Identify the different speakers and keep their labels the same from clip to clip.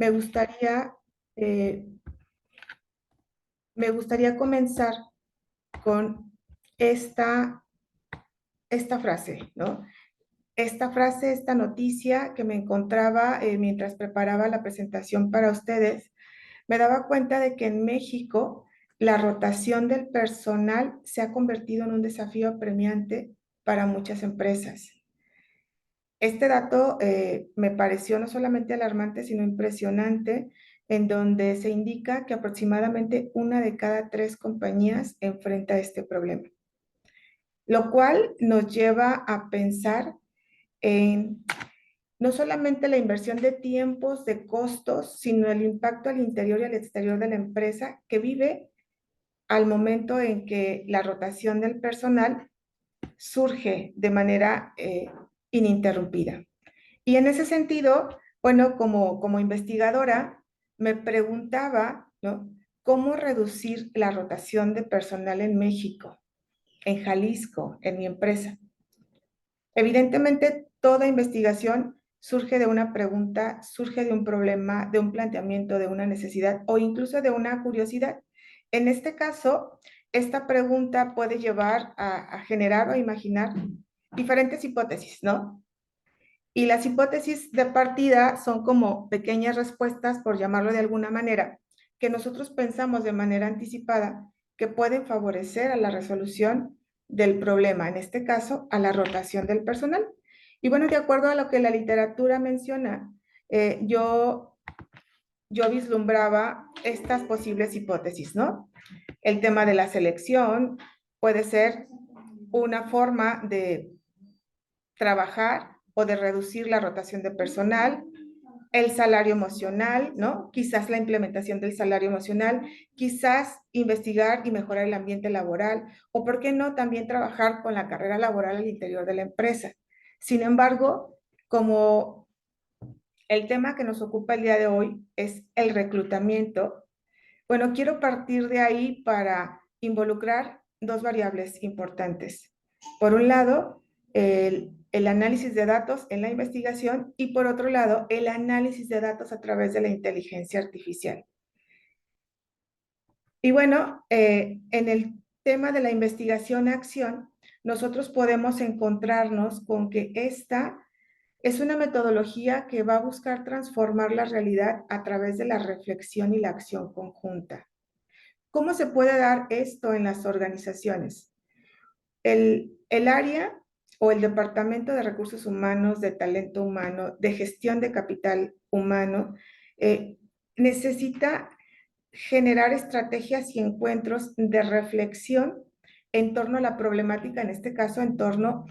Speaker 1: me gustaría, eh, me gustaría comenzar con esta, esta frase, ¿no? Esta frase, esta noticia que me encontraba mientras preparaba la presentación para ustedes, me daba cuenta de que en México la rotación del personal se ha convertido en un desafío apremiante para muchas empresas. Este dato me pareció no solamente alarmante, sino impresionante, en donde se indica que aproximadamente una de cada tres compañías enfrenta este problema, lo cual nos lleva a pensar en no solamente la inversión de tiempos, de costos, sino el impacto al interior y al exterior de la empresa que vive al momento en que la rotación del personal surge de manera ininterrumpida. Y en ese sentido, bueno, como investigadora, me preguntaba, ¿no? ¿Cómo reducir la rotación de personal en México, en Jalisco, en mi empresa? Evidentemente, toda investigación surge de una pregunta, surge de un problema, de un planteamiento, de una necesidad o incluso de una curiosidad. En este caso, esta pregunta puede llevar a generar o a imaginar diferentes hipótesis, ¿no? Y las hipótesis de partida son como pequeñas respuestas, por llamarlo de alguna manera, que nosotros pensamos de manera anticipada que pueden favorecer a la resolución del problema, en este caso, a la rotación del personal. Y bueno, de acuerdo a lo que la literatura menciona, yo vislumbraba estas posibles hipótesis, ¿no? El tema de la selección puede ser una forma de trabajar o de reducir la rotación de personal, el salario emocional, ¿no? Quizás la implementación del salario emocional, quizás investigar y mejorar el ambiente laboral, o por qué no también trabajar con la carrera laboral al interior de la empresa. Sin embargo, como el tema que nos ocupa el día de hoy es el reclutamiento, bueno, quiero partir de ahí para involucrar dos variables importantes. Por un lado, el análisis de datos en la investigación y por otro lado, el análisis de datos a través de la inteligencia artificial. Y bueno, en el tema de la investigación-acción, nosotros podemos encontrarnos con que esta es una metodología que va a buscar transformar la realidad a través de la reflexión y la acción conjunta. ¿Cómo se puede dar esto en las organizaciones? El área o el departamento de recursos humanos, de talento humano, de gestión de capital humano, necesita generar estrategias y encuentros de reflexión en torno a la problemática, en este caso en torno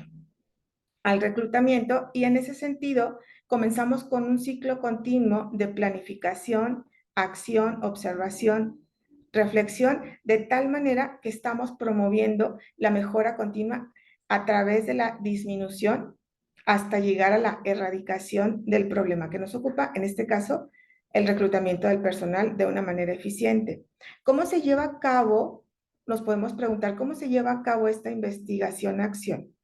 Speaker 1: al reclutamiento, y en ese sentido comenzamos con un ciclo continuo de planificación, acción, observación, reflexión, de tal manera que estamos promoviendo la mejora continua a través de la disminución hasta llegar a la erradicación del problema que nos ocupa, en este caso, el reclutamiento del personal de una manera eficiente. ¿Cómo se lleva a cabo? Nos podemos preguntar, ¿cómo se lleva a cabo esta investigación-acción?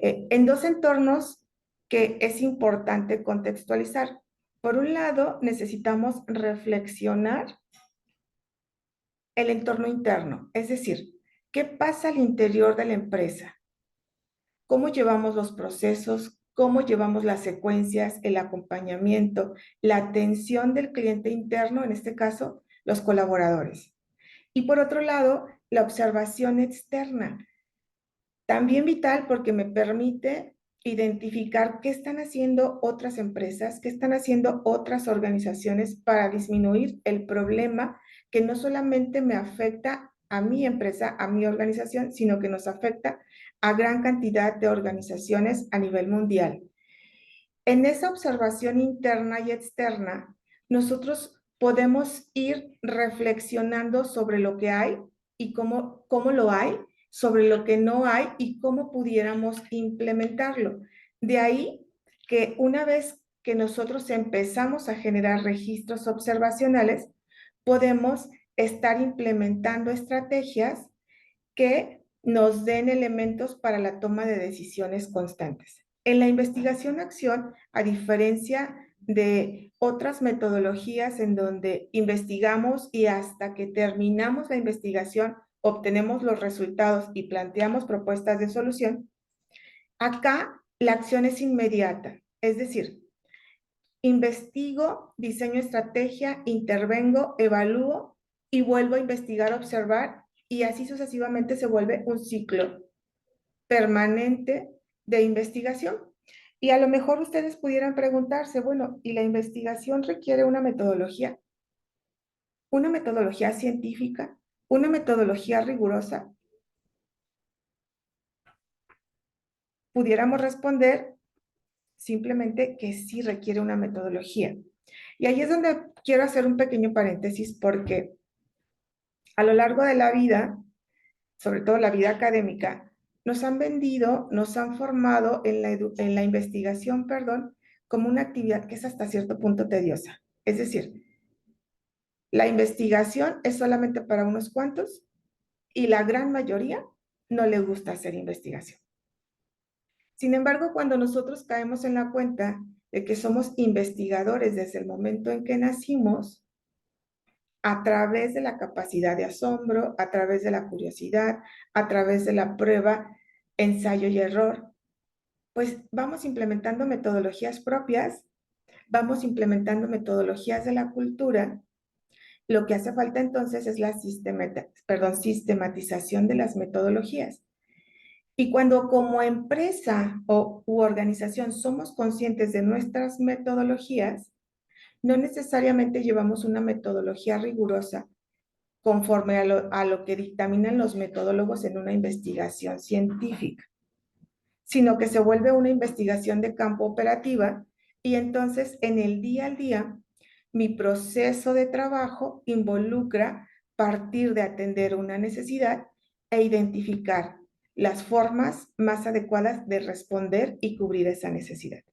Speaker 1: En dos entornos que es importante contextualizar. Por un lado, necesitamos reflexionar el entorno interno, es decir, ¿qué pasa al interior de la empresa? ¿Cómo llevamos los procesos? ¿Cómo llevamos las secuencias, el acompañamiento, la atención del cliente interno, en este caso, los colaboradores? Y por otro lado, la observación externa, también vital porque me permite identificar qué están haciendo otras empresas, qué están haciendo otras organizaciones para disminuir el problema que no solamente me afecta a mi empresa, a mi organización, sino que nos afecta a gran cantidad de organizaciones a nivel mundial. En esa observación interna y externa, nosotros podemos ir reflexionando sobre lo que hay y cómo lo hay, sobre lo que no hay y cómo pudiéramos implementarlo. De ahí que una vez que nosotros empezamos a generar registros observacionales, podemos estar implementando estrategias que nos den elementos para la toma de decisiones constantes. En la investigación-acción, a diferencia de otras metodologías en donde investigamos y hasta que terminamos la investigación obtenemos los resultados y planteamos propuestas de solución, acá la acción es inmediata, es decir, investigo, diseño estrategia, intervengo, evalúo y vuelvo a investigar, observar y así sucesivamente se vuelve un ciclo permanente de investigación. Y a lo mejor ustedes pudieran preguntarse, bueno, ¿y la investigación requiere una metodología? ¿Una metodología científica? ¿Una metodología rigurosa? Pudiéramos responder simplemente que sí requiere una metodología. Y ahí es donde quiero hacer un pequeño paréntesis porque a lo largo de la vida, sobre todo la vida académica, nos han vendido, nos han formado en la investigación, perdón, como una actividad que es hasta cierto punto tediosa. Es decir, la investigación es solamente para unos cuantos y la gran mayoría no les gusta hacer investigación. Sin embargo, cuando nosotros caemos en la cuenta de que somos investigadores desde el momento en que nacimos, a través de la capacidad de asombro, a través de la curiosidad, a través de la prueba, ensayo y error, pues vamos implementando metodologías propias, vamos implementando metodologías de la cultura. Lo que hace falta entonces es la sistematización de las metodologías. Y cuando como empresa u organización somos conscientes de nuestras metodologías, no necesariamente llevamos una metodología rigurosa conforme a lo que dictaminan los metodólogos en una investigación científica, sino que se vuelve una investigación de campo operativa y entonces en el día al día mi proceso de trabajo involucra partir de atender una necesidad e identificar las formas más adecuadas de responder y cubrir esa necesidad.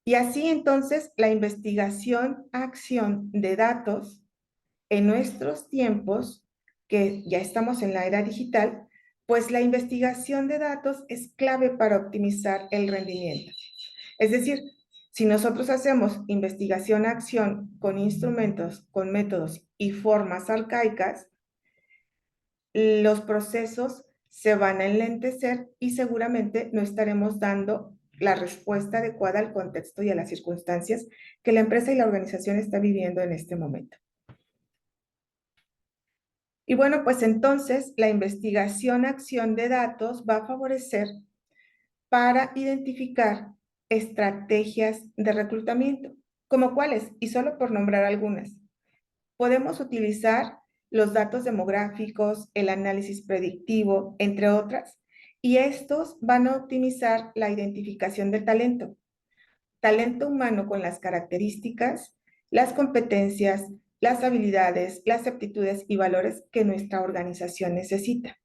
Speaker 1: Y así entonces la investigación-acción de datos en nuestros tiempos, que ya estamos en la era digital, pues la investigación de datos es clave para optimizar el rendimiento. Es decir, si nosotros hacemos investigación-acción con instrumentos, con métodos y formas arcaicas, los procesos se van a enlentecer y seguramente no estaremos dando la respuesta adecuada al contexto y a las circunstancias que la empresa y la organización está viviendo en este momento. Y bueno, pues entonces la investigación-acción de datos va a favorecer para identificar estrategias de reclutamiento, como cuáles, y solo por nombrar algunas. Podemos utilizar los datos demográficos, el análisis predictivo, entre otras, y estos van a optimizar la identificación del talento. Talento humano con las características, las competencias, las habilidades, las aptitudes y valores que nuestra organización necesita.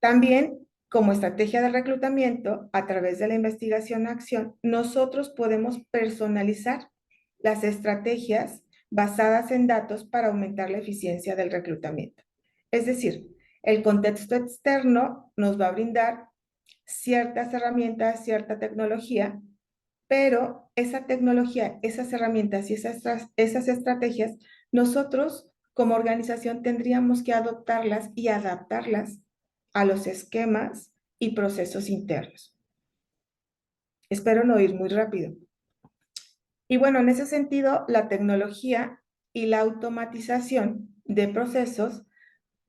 Speaker 1: También, como estrategia de reclutamiento, a través de la investigación-acción, nosotros podemos personalizar las estrategias basadas en datos para aumentar la eficiencia del reclutamiento. Es decir, el contexto externo nos va a brindar ciertas herramientas, cierta tecnología, pero esa tecnología, esas herramientas y esas estrategias, nosotros como organización tendríamos que adoptarlas y adaptarlas a los esquemas y procesos internos. Espero no ir muy rápido. Y bueno, en ese sentido, la tecnología y la automatización de procesos,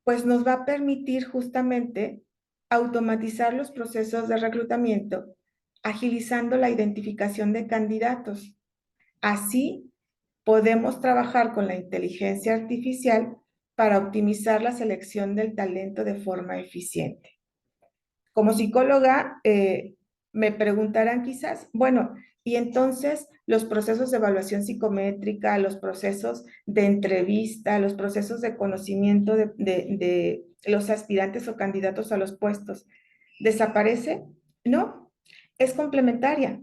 Speaker 1: pues nos va a permitir justamente automatizar los procesos de reclutamiento, agilizando la identificación de candidatos. Así, podemos trabajar con la inteligencia artificial para optimizar la selección del talento de forma eficiente. Como psicóloga, me preguntarán quizás, bueno, y entonces los procesos de evaluación psicométrica, los procesos de entrevista, los procesos de conocimiento de los aspirantes o candidatos a los puestos, ¿desaparece? No, es complementaria.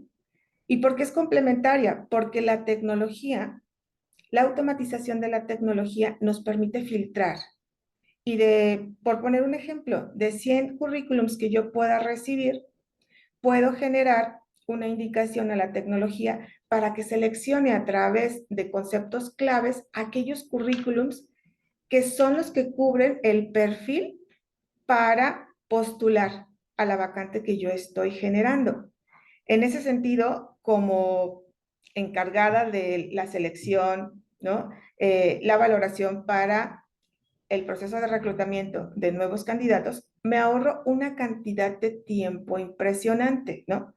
Speaker 1: ¿Y por qué es complementaria? Porque la tecnología, la automatización de la tecnología nos permite filtrar y por poner un ejemplo, de 100 currículums que yo pueda recibir, puedo generar una indicación a la tecnología para que seleccione a través de conceptos claves aquellos currículums que son los que cubren el perfil para postular a la vacante que yo estoy generando. En ese sentido, como encargada de la selección, ¿no? La valoración para el proceso de reclutamiento de nuevos candidatos, me ahorro una cantidad de tiempo impresionante, ¿no?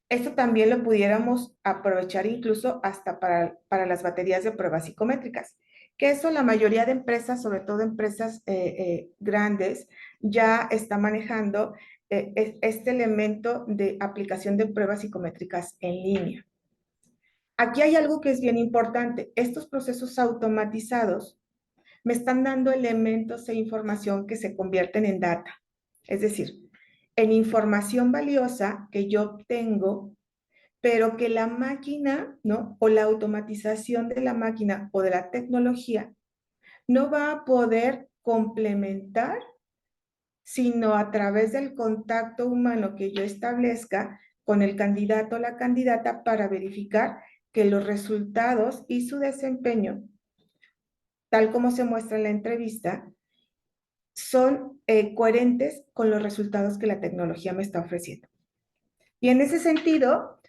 Speaker 1: Esto también lo pudiéramos aprovechar incluso hasta para las baterías de pruebas psicométricas, que eso la mayoría de empresas, sobre todo empresas grandes, ya está manejando este elemento de aplicación de pruebas psicométricas en línea. Aquí hay algo que es bien importante. Estos procesos automatizados me están dando elementos e información que se convierten en data. Es decir, en información valiosa que yo obtengo, pero que la máquina, ¿no? O la automatización de la máquina o de la tecnología no va a poder complementar, sino a través del contacto humano que yo establezca con el candidato o la candidata para verificar que los resultados y su desempeño, tal como se muestra en la entrevista, son coherentes con los resultados que la tecnología me está ofreciendo. Y en ese sentido,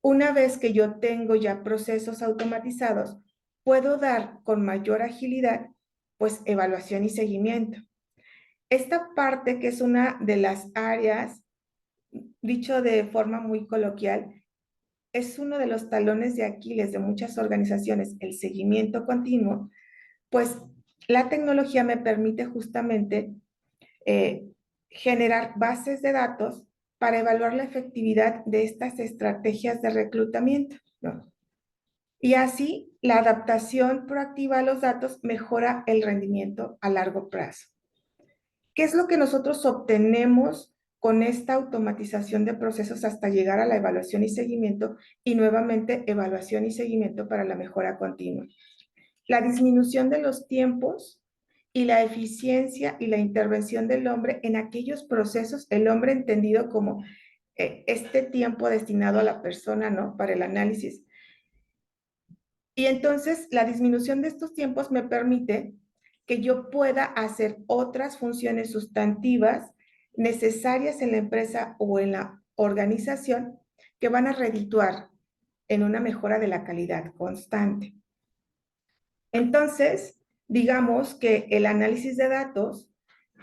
Speaker 1: una vez que yo tengo ya procesos automatizados, puedo dar con mayor agilidad, pues, evaluación y seguimiento. Esta parte que es una de las áreas, dicho de forma muy coloquial, es uno de los talones de Aquiles de muchas organizaciones, el seguimiento continuo, pues la tecnología me permite justamente eh, generar bases de datos para evaluar la efectividad de estas estrategias de reclutamiento, ¿no? Y así la adaptación proactiva a los datos mejora el rendimiento a largo plazo. ¿Qué es lo que nosotros obtenemos con esta automatización de procesos hasta llegar a la evaluación y seguimiento y nuevamente evaluación y seguimiento para la mejora continua? La disminución de los tiempos y la eficiencia y la intervención del hombre en aquellos procesos, el hombre entendido como este tiempo destinado a la persona, ¿no? Para el análisis. Y entonces la disminución de estos tiempos me permite que yo pueda hacer otras funciones sustantivas necesarias en la empresa o en la organización que van a redituar en una mejora de la calidad constante. Entonces, digamos que el análisis de datos,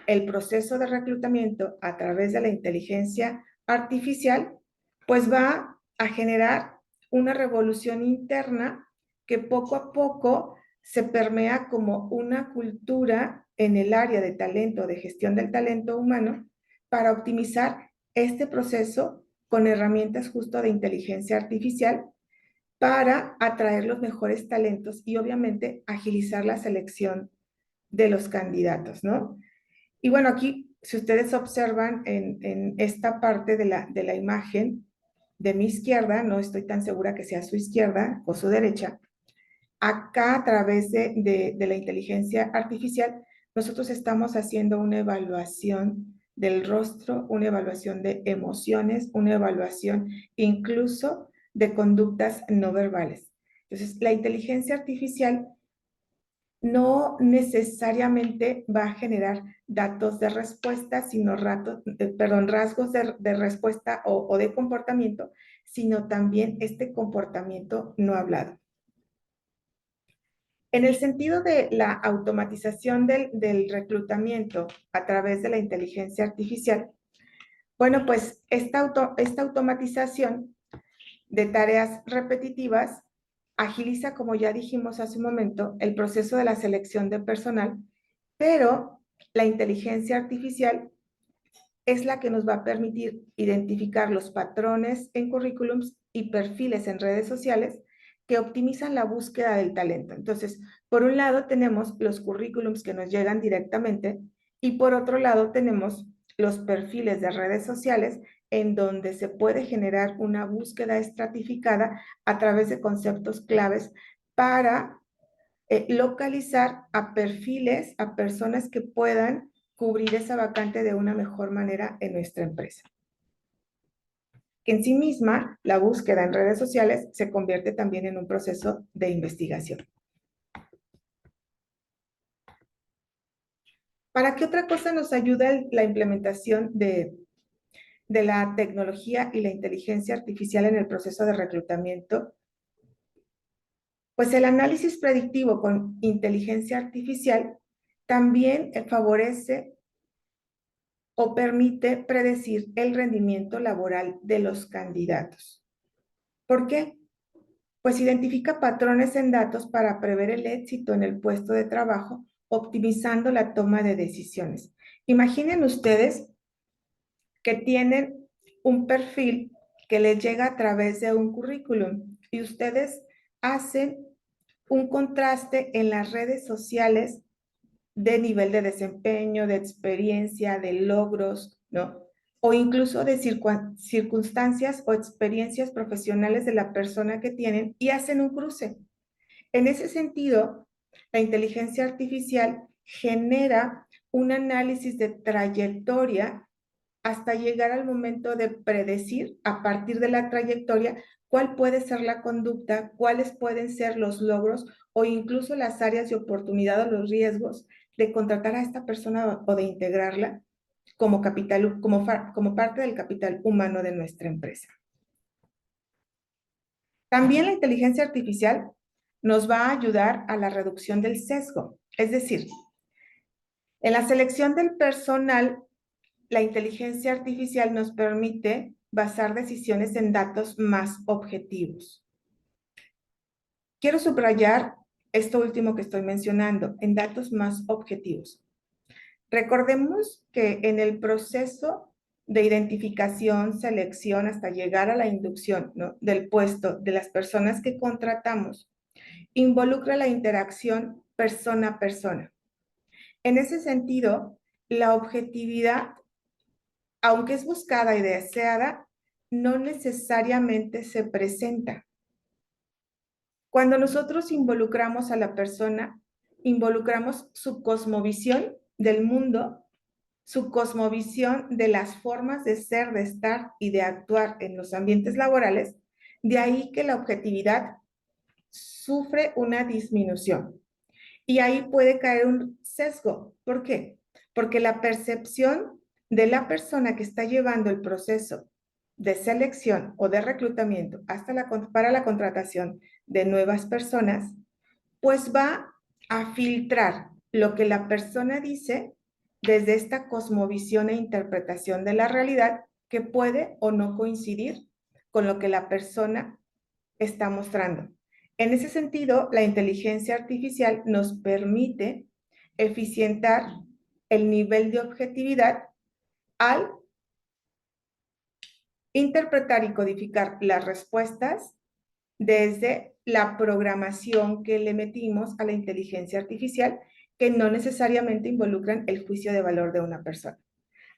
Speaker 1: el proceso de reclutamiento a través de la inteligencia artificial, pues va a generar una revolución interna que poco a poco se permea como una cultura en el área de talento, de gestión del talento humano, para optimizar este proceso con herramientas justo de inteligencia artificial para atraer los mejores talentos y obviamente agilizar la selección de los candidatos, ¿no? Y bueno, aquí, si ustedes observan en esta parte de la imagen de mi izquierda, no estoy tan segura que sea su izquierda o su derecha, acá a través de la inteligencia artificial, nosotros estamos haciendo una evaluación del rostro, una evaluación de emociones, una evaluación incluso de conductas no verbales. Entonces, la inteligencia artificial no necesariamente va a generar datos de respuesta, sino rasgos de respuesta o de comportamiento, sino también este comportamiento no hablado. En el sentido de la automatización del reclutamiento a través de la inteligencia artificial, bueno, pues esta automatización de tareas repetitivas agiliza, como ya dijimos hace un momento, el proceso de la selección de personal, pero la inteligencia artificial es la que nos va a permitir identificar los patrones en currículums y perfiles en redes sociales que optimizan la búsqueda del talento. Entonces, por un lado tenemos los currículums que nos llegan directamente y por otro lado tenemos los perfiles de redes sociales en donde se puede generar una búsqueda estratificada a través de conceptos claves para localizar a perfiles, a personas que puedan cubrir esa vacante de una mejor manera en nuestra empresa. que en sí misma la búsqueda en redes sociales se convierte también en un proceso de investigación. ¿Para qué otra cosa nos ayuda la implementación de la tecnología y la inteligencia artificial en el proceso de reclutamiento? Pues el análisis predictivo con inteligencia artificial también favorece o permite predecir el rendimiento laboral de los candidatos. ¿Por qué? Pues identifica patrones en datos para prever el éxito en el puesto de trabajo, optimizando la toma de decisiones. Imaginen ustedes que tienen un perfil que les llega a través de un currículum y ustedes hacen un contraste en las redes sociales de nivel de desempeño, de experiencia, de logros, ¿no? O incluso de circunstancias o experiencias profesionales de la persona que tienen y hacen un cruce. En ese sentido, la inteligencia artificial genera un análisis de trayectoria hasta llegar al momento de predecir a partir de la trayectoria cuál puede ser la conducta, cuáles pueden ser los logros o incluso las áreas de oportunidad o los riesgos de contratar a esta persona o de integrarla como capital, como parte del capital humano de nuestra empresa. También la inteligencia artificial nos va a ayudar a la reducción del sesgo, es decir, en la selección del personal, la inteligencia artificial nos permite basar decisiones en datos más objetivos. Quiero subrayar esto último que estoy mencionando, en datos más objetivos. Recordemos que en el proceso de identificación, selección, hasta llegar a la inducción, ¿no?, del puesto de las personas que contratamos, involucra la interacción persona a persona. En ese sentido, la objetividad, aunque es buscada y deseada, no necesariamente se presenta. Cuando nosotros involucramos a la persona, involucramos su cosmovisión del mundo, su cosmovisión de las formas de ser, de estar y de actuar en los ambientes laborales, de ahí que la objetividad sufre una disminución. Y ahí puede caer un sesgo. ¿Por qué? Porque la percepción de la persona que está llevando el proceso de selección o de reclutamiento para la contratación de nuevas personas, pues va a filtrar lo que la persona dice desde esta cosmovisión e interpretación de la realidad que puede o no coincidir con lo que la persona está mostrando. En ese sentido, la inteligencia artificial nos permite eficientar el nivel de objetividad al interpretar y codificar las respuestas desde la programación que le metimos a la inteligencia artificial, que no necesariamente involucran el juicio de valor de una persona.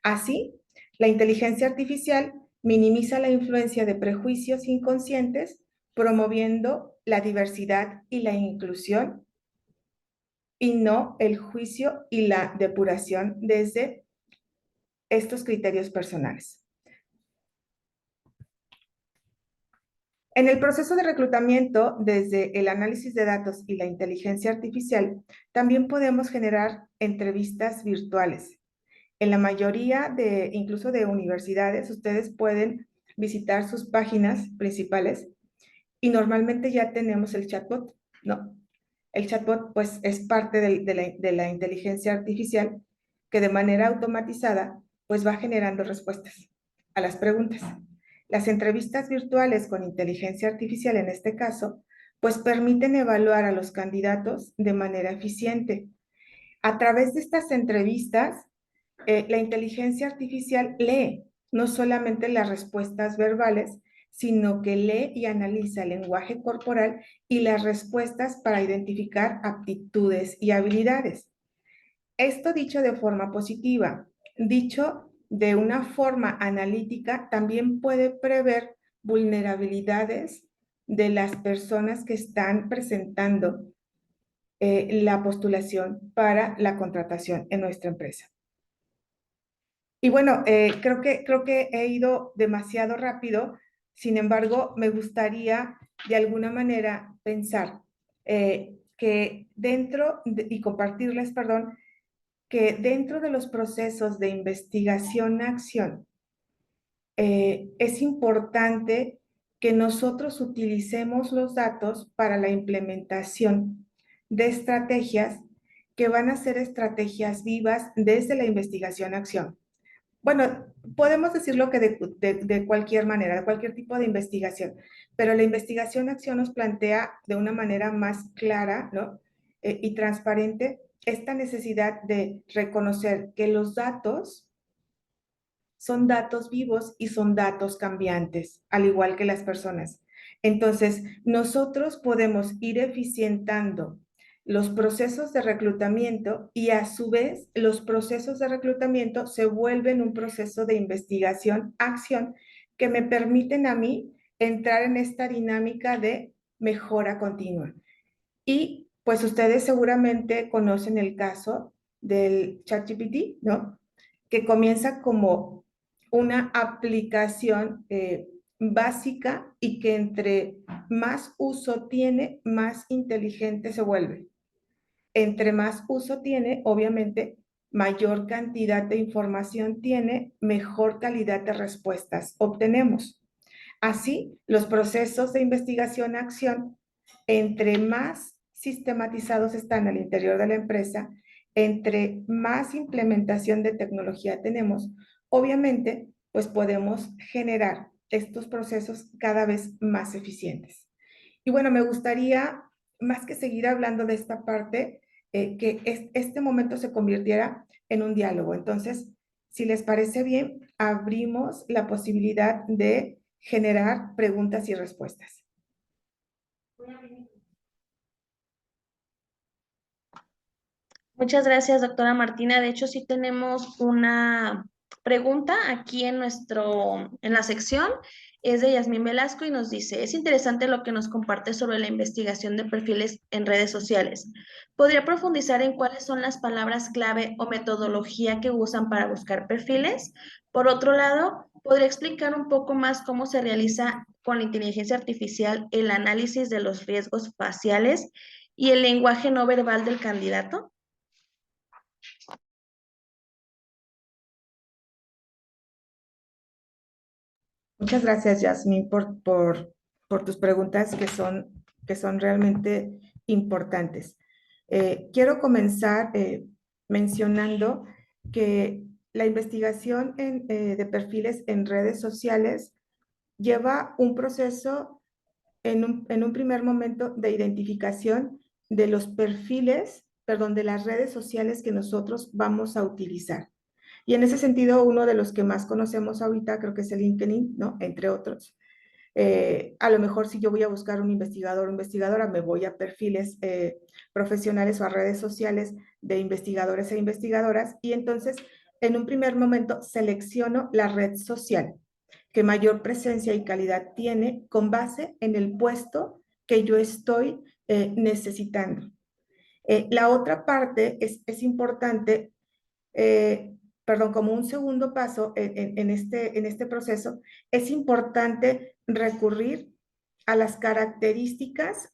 Speaker 1: Así, la inteligencia artificial minimiza la influencia de prejuicios inconscientes, promoviendo la diversidad y la inclusión, y no el juicio y la depuración desde estos criterios personales. En el proceso de reclutamiento, desde el análisis de datos y la inteligencia artificial, también podemos generar entrevistas virtuales. En la mayoría incluso de universidades, ustedes pueden visitar sus páginas principales y normalmente ya tenemos el chatbot, ¿no? El chatbot, pues, es parte de la inteligencia artificial que de manera automatizada, pues, va generando respuestas a las preguntas. Las entrevistas virtuales con inteligencia artificial, en este caso, pues, permiten evaluar a los candidatos de manera eficiente. A través de estas entrevistas, la inteligencia artificial lee no solamente las respuestas verbales, sino que lee y analiza el lenguaje corporal y las respuestas para identificar aptitudes y habilidades. Esto dicho de forma positiva. Dicho de una forma analítica, también puede prever vulnerabilidades de las personas que están presentando la postulación para la contratación en nuestra empresa. Y bueno, creo que he ido demasiado rápido. Sin embargo, me gustaría de alguna manera pensar que y compartirles, perdón, que dentro de los procesos de investigación-acción, es importante que nosotros utilicemos los datos para la implementación de estrategias que van a ser estrategias vivas desde la investigación-acción. Bueno, podemos decirlo que de cualquier manera, de cualquier tipo de investigación, pero la investigación-acción nos plantea de una manera más clara, ¿no? Y transparente esta necesidad de reconocer que los datos son datos vivos y son datos cambiantes, al igual que las personas. Entonces, nosotros podemos ir eficientando los procesos de reclutamiento y a su vez los procesos de reclutamiento se vuelven un proceso de investigación, acción, que me permiten a mí entrar en esta dinámica de mejora continua. Y pues ustedes seguramente conocen el caso del ChatGPT, ¿no? Que comienza como una aplicación básica y que entre más uso tiene, más inteligente se vuelve. Entre más uso tiene, obviamente, mayor cantidad de información tiene, mejor calidad de respuestas obtenemos. Así, los procesos de investigación-acción, entre más sistematizados están al interior de la empresa, entre más implementación de tecnología tenemos, obviamente, pues podemos generar estos procesos cada vez más eficientes. Y bueno, me gustaría, más que seguir hablando de esta parte, que este momento se convirtiera en un diálogo. Entonces, si les parece bien, abrimos la posibilidad de generar preguntas y respuestas.
Speaker 2: Muchas gracias, doctora Martina. De hecho, sí tenemos una pregunta aquí en la sección. Es de Yasmín Velasco y nos dice, es interesante lo que nos comparte sobre la investigación de perfiles en redes sociales. ¿Podría profundizar en cuáles son las palabras clave o metodología que usan para buscar perfiles? Por otro lado, ¿podría explicar un poco más cómo se realiza con la inteligencia artificial el análisis de los riesgos faciales y el lenguaje no verbal del candidato?
Speaker 1: Muchas gracias, Yasmín, por tus preguntas que son realmente importantes. Quiero comenzar mencionando que la investigación de perfiles en redes sociales lleva un proceso en un primer momento de identificación de los perfiles, perdón, de las redes sociales que nosotros vamos a utilizar. Y en ese sentido, uno de los que más conocemos ahorita creo que es el LinkedIn, ¿no? Entre otros. A lo mejor si yo voy a buscar un investigador o investigadora, me voy a perfiles profesionales o a redes sociales de investigadores e investigadoras y entonces en un primer momento selecciono la red social que mayor presencia y calidad tiene con base en el puesto que yo estoy necesitando. La otra parte es importante, perdón, como un segundo paso en este proceso, es importante recurrir a las características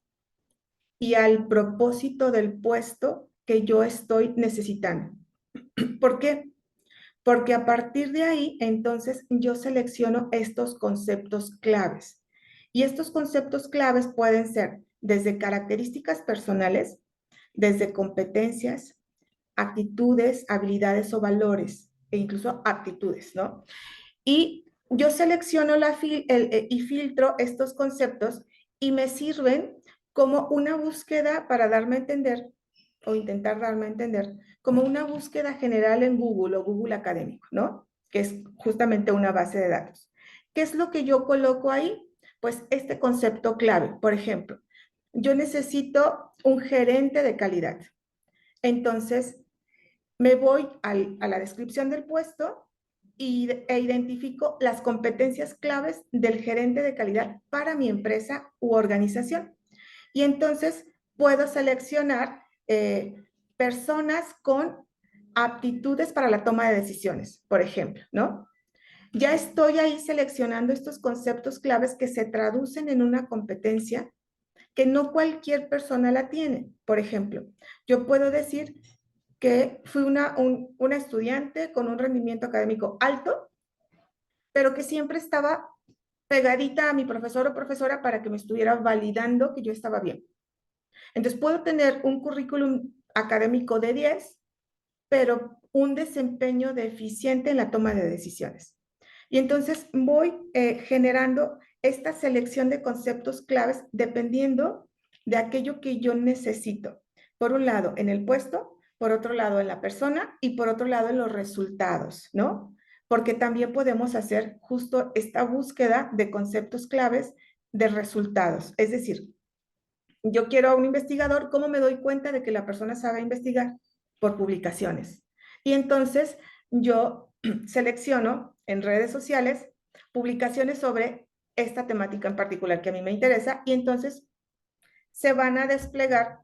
Speaker 1: y al propósito del puesto que yo estoy necesitando. ¿Por qué? Porque a partir de ahí, entonces, yo selecciono estos conceptos claves. Y estos conceptos claves pueden ser desde características personales, desde competencias, actitudes, habilidades o valores, e incluso aptitudes, ¿no? Y yo selecciono y filtro estos conceptos y me sirven como una búsqueda para darme a entender o intentar darme a entender, como una búsqueda general en Google o Google Académico, ¿no? Que es justamente una base de datos. ¿Qué es lo que yo coloco ahí? Pues este concepto clave. Por ejemplo, yo necesito un gerente de calidad. Entonces, me voy a la descripción del puesto e identifico las competencias claves del gerente de calidad para mi empresa u organización. Y entonces puedo seleccionar personas con aptitudes para la toma de decisiones, por ejemplo, ¿no? Ya estoy ahí seleccionando estos conceptos claves que se traducen en una competencia que no cualquier persona la tiene. Por ejemplo, yo puedo decir que fui una estudiante con un rendimiento académico alto, pero que siempre estaba pegadita a mi profesor o profesora para que me estuviera validando que yo estaba bien. Entonces puedo tener un currículum académico de 10, pero un desempeño deficiente en la toma de decisiones. Y entonces voy generando esta selección de conceptos claves dependiendo de aquello que yo necesito. Por un lado, en el puesto, por otro lado, en la persona y por otro lado, en los resultados, ¿no? Porque también podemos hacer justo esta búsqueda de conceptos claves de resultados. Es decir, yo quiero a un investigador, ¿cómo me doy cuenta de que la persona sabe investigar? Por publicaciones. Y entonces yo selecciono en redes sociales publicaciones sobre esta temática en particular que a mí me interesa y entonces se van a desplegar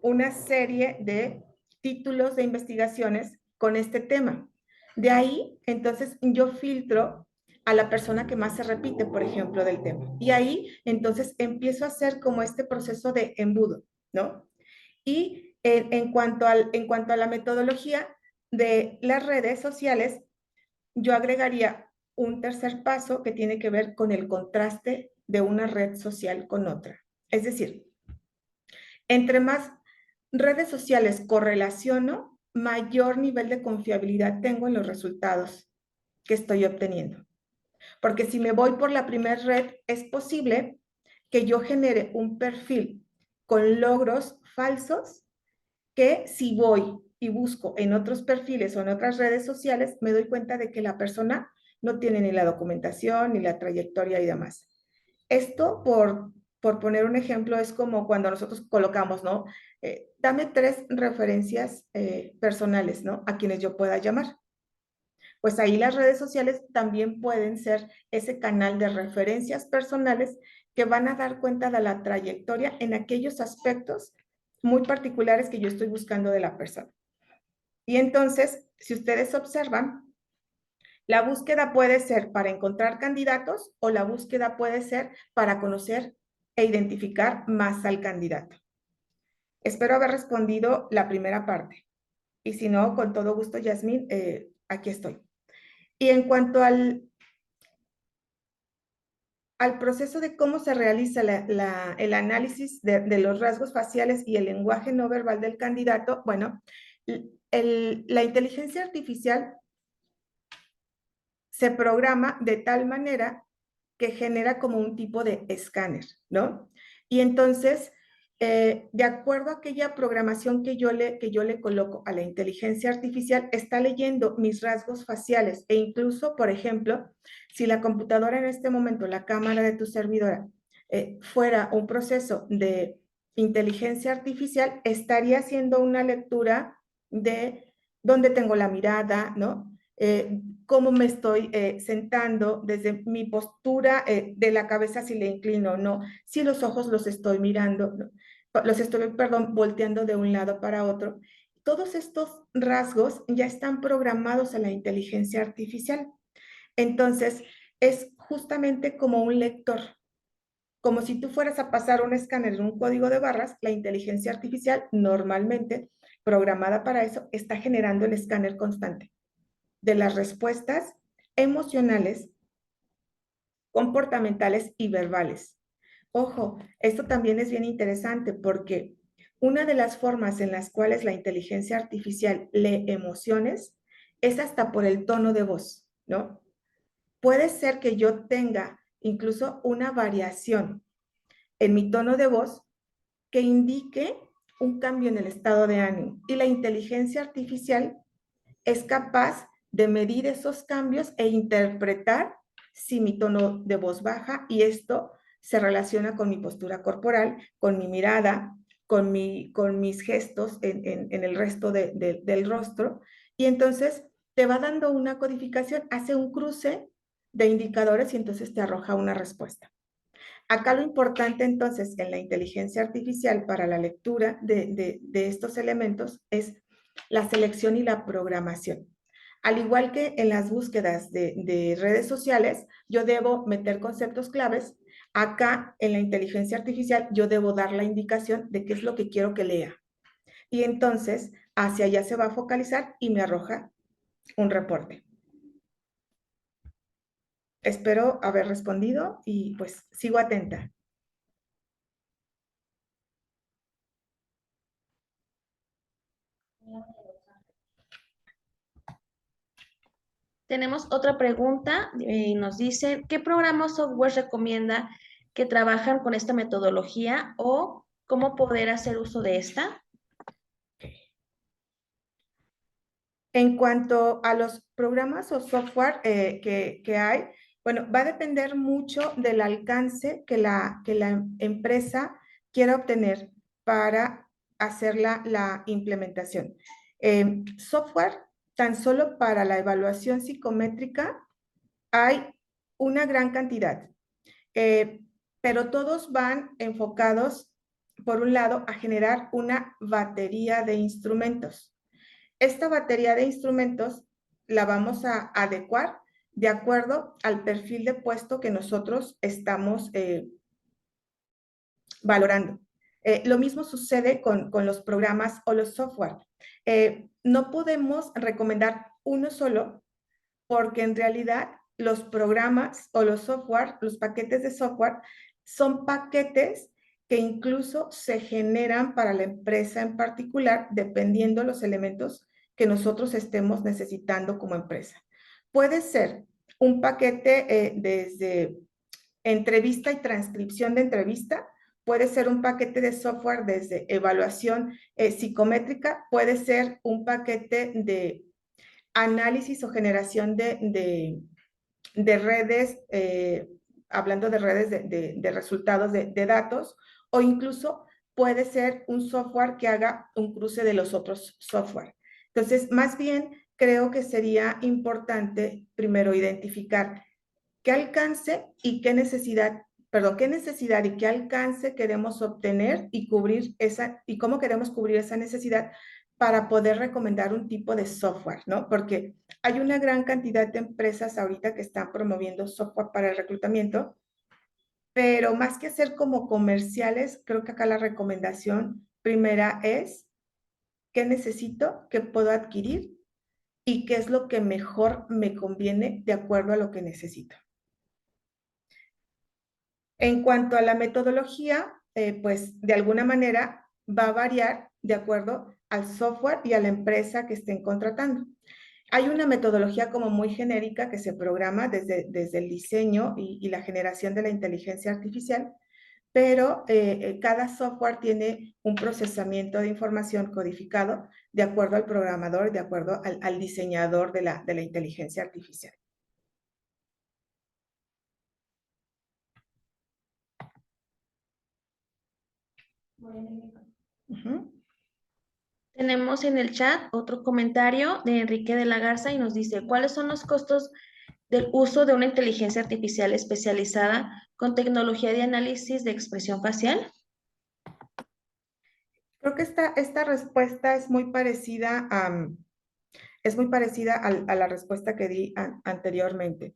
Speaker 1: una serie de títulos de investigaciones con este tema. De ahí, entonces, yo filtro a la persona que más se repite, por ejemplo, del tema. Y ahí, entonces, empiezo a hacer como este proceso de embudo, ¿no? Y en cuanto a la metodología de las redes sociales, yo agregaría un tercer paso que tiene que ver con el contraste de una red social con otra. Es decir, entre más redes sociales correlaciono, mayor nivel de confiabilidad tengo en los resultados que estoy obteniendo. Porque si me voy por la primera red, es posible que yo genere un perfil con logros falsos que si voy y busco en otros perfiles o en otras redes sociales, me doy cuenta de que la persona no tiene ni la documentación, ni la trayectoria y demás. Esto, por poner un ejemplo, es como cuando nosotros colocamos, ¿no? Dame 3 referencias personales, ¿no? A quienes yo pueda llamar. Pues ahí las redes sociales también pueden ser ese canal de referencias personales que van a dar cuenta de la trayectoria en aquellos aspectos muy particulares que yo estoy buscando de la persona. Y entonces, si ustedes observan, la búsqueda puede ser para encontrar candidatos o la búsqueda puede ser para conocer e identificar más al candidato. Espero haber respondido la primera parte. Y si no, con todo gusto, Yasmín, aquí estoy. Y en cuanto al proceso de cómo se realiza el análisis de los rasgos faciales y el lenguaje no verbal del candidato, bueno, la inteligencia artificial se programa de tal manera que genera como un tipo de escáner, ¿no? Y entonces, de acuerdo a aquella programación que yo le coloco a la inteligencia artificial, está leyendo mis rasgos faciales e incluso, por ejemplo, si la computadora en este momento, la cámara de tu servidora, fuera un proceso de inteligencia artificial, estaría haciendo una lectura de dónde tengo la mirada, ¿no? Cómo me estoy sentando, desde mi postura de la cabeza, si le inclino o no, si los ojos los estoy mirando, ¿no? Los estoy, perdón, volteando de un lado para otro. Todos estos rasgos ya están programados a la inteligencia artificial. Entonces, es justamente como un lector, como si tú fueras a pasar un escáner en un código de barras, la inteligencia artificial normalmente programada para eso está generando el escáner constante de las respuestas emocionales, comportamentales y verbales. Ojo, esto también es bien interesante porque una de las formas en las cuales la inteligencia artificial lee emociones es hasta por el tono de voz, ¿no? Puede ser que yo tenga incluso una variación en mi tono de voz que indique un cambio en el estado de ánimo y la inteligencia artificial es capaz de medir esos cambios e interpretar si mi tono de voz baja y esto se relaciona con mi postura corporal, con mi mirada, con mis gestos en el resto del rostro. Y entonces te va dando una codificación, hace un cruce de indicadores y entonces te arroja una respuesta. Acá lo importante entonces en la inteligencia artificial para la lectura de estos elementos es la selección y la programación. Al igual que en las búsquedas de redes sociales, yo debo meter conceptos claves. Acá en la inteligencia artificial, yo debo dar la indicación de qué es lo que quiero que lea. Y entonces, hacia allá se va a focalizar y me arroja un reporte. Espero haber respondido y pues sigo atenta.
Speaker 2: Tenemos otra pregunta y nos dice, ¿qué programa o software recomienda que trabajan con esta metodología o cómo poder hacer uso de esta?
Speaker 1: En cuanto a los programas o software que hay, bueno, va a depender mucho del alcance que la empresa quiera obtener para hacer la implementación. Software, tan solo para la evaluación psicométrica, hay una gran cantidad, pero todos van enfocados, por un lado, a generar una batería de instrumentos. Esta batería de instrumentos la vamos a adecuar de acuerdo al perfil de puesto que nosotros estamos valorando. Lo mismo sucede con los programas o los software. No podemos recomendar uno solo porque en realidad los programas o los software, los paquetes de software, son paquetes que incluso se generan para la empresa en particular, dependiendo los elementos que nosotros estemos necesitando como empresa. Puede ser un paquete desde entrevista y transcripción de entrevista, puede ser un paquete de software desde evaluación psicométrica, puede ser un paquete de análisis o generación de redes, hablando de redes de resultados de datos, o incluso puede ser un software que haga un cruce de los otros software. Entonces, más bien, creo que sería importante primero identificar qué alcance y qué necesidad, perdón, qué necesidad y qué alcance queremos obtener y cubrir esa, y cómo queremos cubrir esa necesidad para poder recomendar un tipo de software, ¿no? Porque hay una gran cantidad de empresas ahorita que están promoviendo software para el reclutamiento, pero más que hacer como comerciales, creo que acá la recomendación primera es qué necesito, qué puedo adquirir y qué es lo que mejor me conviene de acuerdo a lo que necesito. En cuanto a la metodología, pues de alguna manera va a variar de acuerdo al software y a la empresa que estén contratando. Hay una metodología como muy genérica que se programa desde el diseño y la generación de la inteligencia artificial, pero cada software tiene un procesamiento de información codificado de acuerdo al programador, de acuerdo al diseñador de la inteligencia artificial. Uh-huh.
Speaker 2: Tenemos en el chat otro comentario de Enrique de la Garza y nos dice, ¿cuáles son los costos del uso de una inteligencia artificial especializada con tecnología de análisis de expresión facial?
Speaker 1: Creo que esta respuesta es muy parecida a la respuesta que di anteriormente.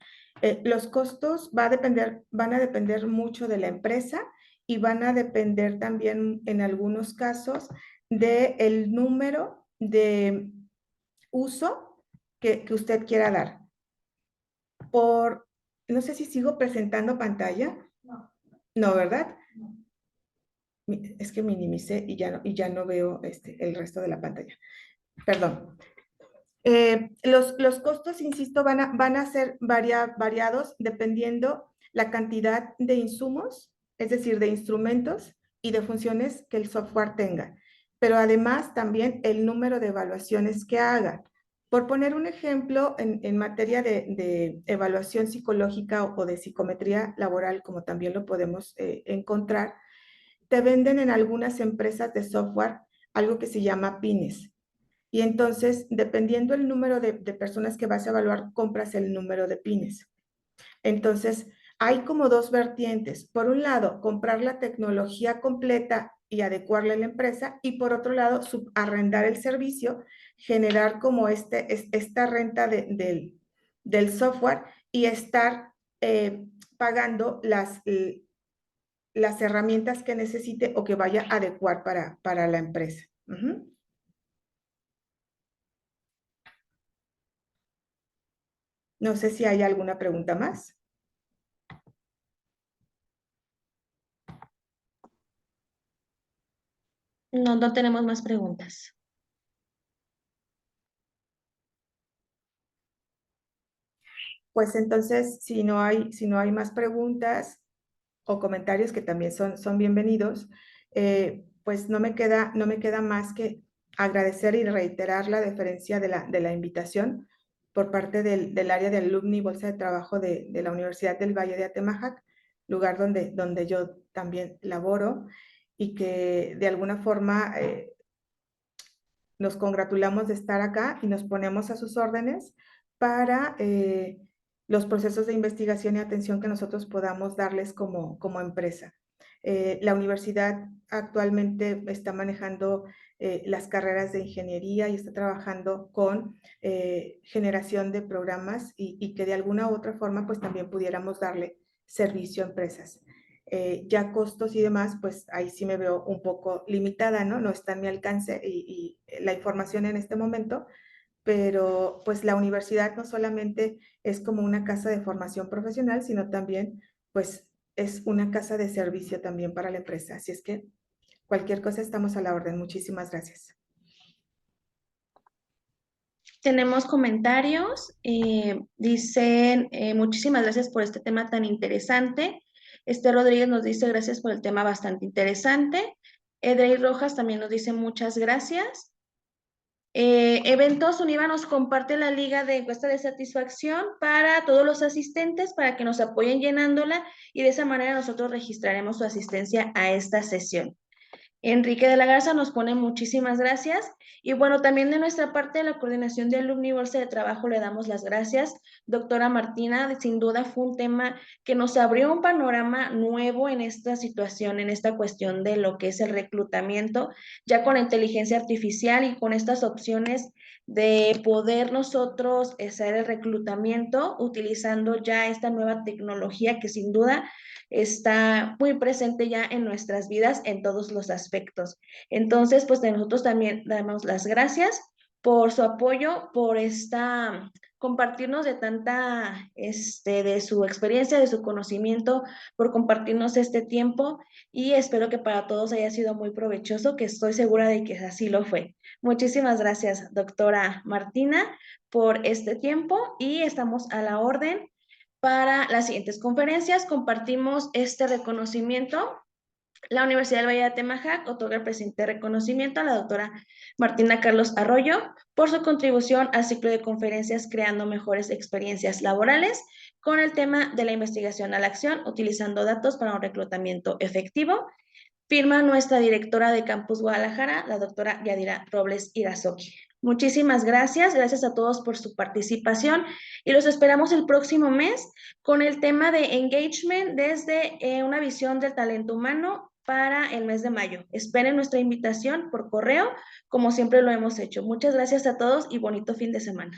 Speaker 1: Los costos van a depender mucho de la empresa y van a depender también en algunos casos del número de uso que usted quiera dar. No sé si sigo presentando pantalla. No, ¿verdad? Es que minimicé y ya no veo el resto de la pantalla. Perdón. Los costos, insisto, van a ser variados dependiendo la cantidad de insumos, es decir, de instrumentos y de funciones que el software tenga, pero además también el número de evaluaciones que haga. Por poner un ejemplo, en materia de evaluación psicológica o de psicometría laboral, como también lo podemos encontrar, te venden en algunas empresas de software algo que se llama pines. Y entonces, dependiendo el número de personas que vas a evaluar, compras el número de pines. Entonces, hay como dos vertientes. Por un lado, comprar la tecnología completa y adecuarla a la empresa, y por otro lado, subarrendar el servicio generar como esta renta del software y estar pagando las herramientas que necesite o que vaya a adecuar para la empresa. No sé si hay alguna pregunta más.
Speaker 2: No, no tenemos más preguntas.
Speaker 1: Pues entonces, si no hay más preguntas o comentarios que también son bienvenidos, pues no me queda más que agradecer y reiterar la deferencia de la invitación por parte del área de Alumni Bolsa de Trabajo de la Universidad del Valle de Atemajac, lugar donde yo también laboro, y que de alguna forma nos congratulamos de estar acá y nos ponemos a sus órdenes para los procesos de investigación y atención que nosotros podamos darles como empresa. La universidad actualmente está manejando las carreras de ingeniería y está trabajando con generación de programas y que de alguna u otra forma pues también pudiéramos darle servicio a empresas. Ya costos y demás, pues ahí sí me veo un poco limitada, ¿no? No está en mi alcance y la información en este momento, pero pues la universidad no solamente es como una casa de formación profesional, sino también pues es una casa de servicio también para la empresa. Así es que cualquier cosa estamos a la orden. Muchísimas gracias.
Speaker 2: Tenemos comentarios. Dicen, muchísimas gracias por este tema tan interesante. Esther Rodríguez nos dice gracias por el tema bastante interesante. Edrey Rojas también nos dice muchas gracias. Eventos Univa nos comparte la liga de encuesta de satisfacción para todos los asistentes para que nos apoyen llenándola y de esa manera nosotros registraremos su asistencia a esta sesión. Enrique de la Garza nos pone muchísimas gracias. Y bueno, también de nuestra parte de la coordinación de Alumni Bolsa de Trabajo le damos las gracias. Doctora Martina, sin duda fue un tema que nos abrió un panorama nuevo en esta situación, en esta cuestión de lo que es el reclutamiento, ya con la inteligencia artificial y con estas opciones de poder nosotros hacer el reclutamiento utilizando ya esta nueva tecnología que sin duda está muy presente ya en nuestras vidas en todos los aspectos. Entonces, pues de nosotros también damos las gracias por su apoyo, por compartirnos de tanta, de su experiencia, de su conocimiento, por compartirnos este tiempo y espero que para todos haya sido muy provechoso, que estoy segura de que así lo fue. Muchísimas gracias, doctora Martina, por este tiempo y estamos a la orden para las siguientes conferencias. Compartimos este reconocimiento. La Universidad del Valle de Atemajac otorga el presente reconocimiento a la doctora Martina Carlos Arroyo por su contribución al ciclo de conferencias Creando Mejores Experiencias Laborales con el tema de la investigación a la acción, utilizando datos para un reclutamiento efectivo. Firma nuestra directora de Campus Guadalajara, la doctora Yadira Robles Irazoqui. Muchísimas gracias, gracias a todos por su participación y los esperamos el próximo mes con el tema de engagement desde una visión del talento humano para el mes de mayo. Esperen nuestra invitación por correo, como siempre lo hemos hecho. Muchas gracias a todos y bonito fin de semana.